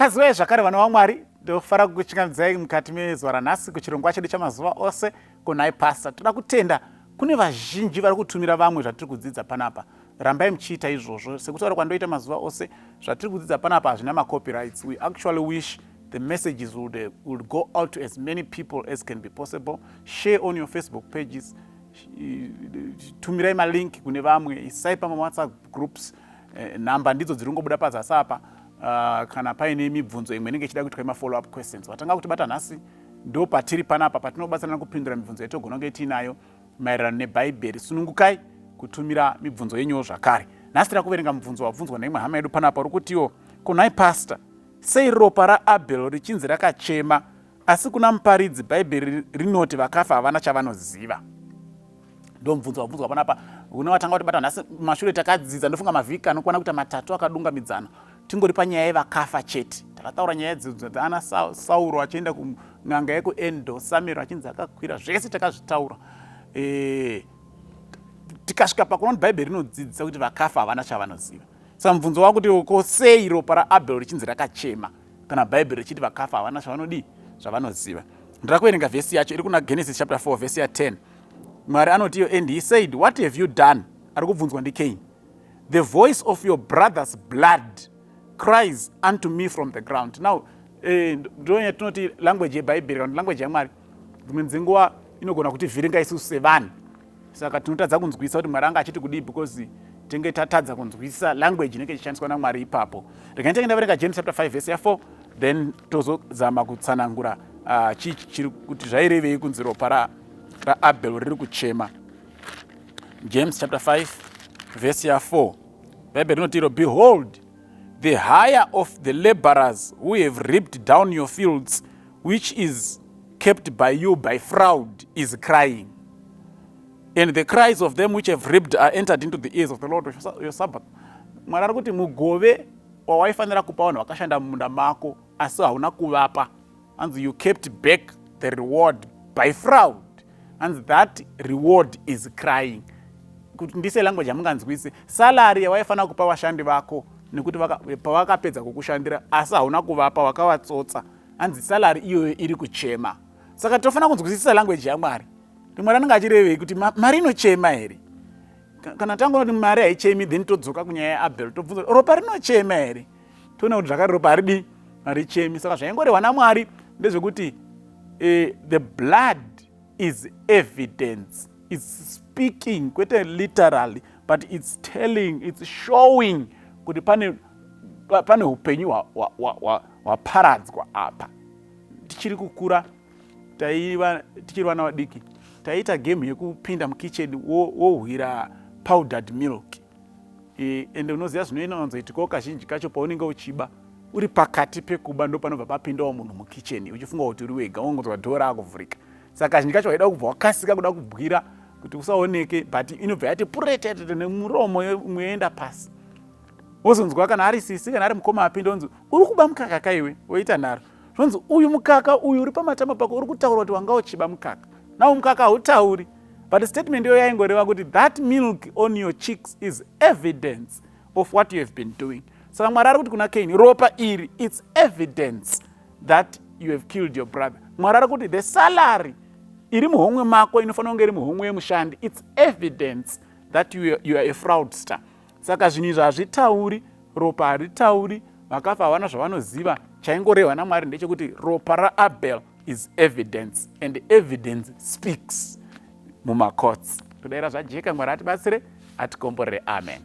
Vakadzi vaye zvakare vana vaMwari, ndofara kukuchingamidza mukati mezuva ranhasi kuchirongwa chedu chamazuva ose kuNhai Pastor. Toda kutenda kune vazhinji vari kutumira vamwe zvatiri kudzidza panapa. Rambai muchiita izvozvo sekutaura kwandoita mazuva ose zvatiri kudzidza panapa hazvina macopyrights. We actually wish the messages would go out to as many people as can be possible. Share on your Facebook pages. Tumirai malink kune vamwe, isai pama WhatsApp groups. Namba ndidzo dziri kungobuda pazasi apa. Kana paine mibvunzo imwe inenge ichida kuitwa follow up questions. Watanga kutibata nhasi ndo patiri panapa patinobatsirana kupindura mibvunzo yetogona kunge tiinayo maererano neBhaibheri. Sunungukai kutumira mibvunzo yenyu zvakare. Nhasi tiri kuverenga mubvunzo wabvunzwa neimwe hama yedu panapa uri kutiwo, kuNhai Pastor, sei ropa raAbel richinzi rakachema asi kuna muparidzi Bhaibheri rinoti vakafa havana chavanoziva? Ndo mubvunzo wabvunzwa panapa. Unowatanga kutibata nhasi mashure takadzidza ndofunga mavhiki anokwana kuita matatu akadungamidzana tingori panyaya yevakafa chete. Takataura nyaya dzana Sauro achienda kun'anga yekuEndo, Samuel achinzi akakwira, zvese takazvitaura. Tikasvika pakuona kuti Bhaibheri rinodzidzisa kuti vakafa havana chavanoziva. Saka mubvunzo wakuti ko sei ropa raAbel richinzi rakachema kana Bhaibheri richiti vakafa havana zvavanoziva. Ndira kuverenga vhesi yacho iri kuna Genesis chapter 4 vhesi ya 10. Mwari anoti, and he said, what have you done? Ari kubvunzwa ndiCain. The voice of your brother's blood cries unto me from the ground. Now, ndo yatinoti language yeBhaibheri kana language yaMwari dzimwe dzenguva inogona kuti vhiringa isusu sevanhu. Saka tinotadza kunzwisa kuti Mwari anga achiti kudii because tenge tatadza kunzwisa language inenge ichishandiswa naMwari ipapo. Regai tenge ndaverenga Genesis chapter 5 verse ya 4 then tozozama kutsanangura chiri kuti zvairevei kunzi ropa raAbel riri kuchema. James chapter 5 verse ya 4 Bhaibheri rinoti, behold, the hire of the laborers who have reaped down your fields, which is kept by you by fraud, is crying. And the cries of them which have reaped are entered into the ears of the Lord of your Sabbath. Mwari ari kuti mugove wawaifanira kupa vanhu vakashanda mumunda mako asi hauna kuvapa. And you kept back the reward by fraud. And that reward is crying. Kuti ndise language yamunganzwise. Salary yawaifanira kupa vashandi vako nekuti pavakapedza kukushandira asi hauna kuvapa, wakavatsotsa. Hanzi salary iyoyo iri kuchema. Saka tofanira kunzwisisa language yaMwari. Mwari anenge achirevei kuti mari inochema here? Kana tangoona kuti mari haichemi then todzoka kunyaya yaAbel tobvunza ropa rinochema here? Toona kuti zvakare ropa haridi harichemi. Saka zvaingorehwa naMwari ndezvekuti the blood is evidence. It's speaking, kwete literally, but it's telling, it's showing kuti pane upenyu hwaparadzwa apa. Tichiri kukura tichiri vana vadiki taita game yekupinda mukitchen wohwira powdered milk. Ende unoziva zvinoinonzoitika kazhinji kacho paunenge uchiba uri pakati pekuba ndo panobva papindawo munhu mukitchen uchifunga kuti uri wega unongonzwa dhora akuvhurika. Saka kazhinji kacho waida kubva wakasika kuda kubwira kuti usaoneke, but inobva yati puretated nemuromo mweenda pasi. Wozonzwa kana ari sisi kana ari mukoma apinda onzi uri kuba mukaka kaiwe woita nharo. Zvonzi uyu mukaka uyu uri pamatama pako uri kutaura kuti wanga uchiba mukaka. Nawo mukaka hautauri. But the statement yo yaingoreva kuti that milk on your cheeks is evidence of what you have been doing. Saka Mwari ari kuti kuna Cain, ropa iri, it's evidence that you have killed your brother. Mwari ari kuti the salary iri muhomwe mako inofanira kunge iri muhomwe yemushandi. It's evidence that you are a fraudster. Saka zvinhu izvi hazvitauri, ropa haritauri, vakafa havana zvavanoziva. Chaingorehwa naMwari ndechekuti ropa raAbel is evidence, and evidence speaks mumacourts. Todaira zvajeka, Mwari atibatsire atikomborere. Amen.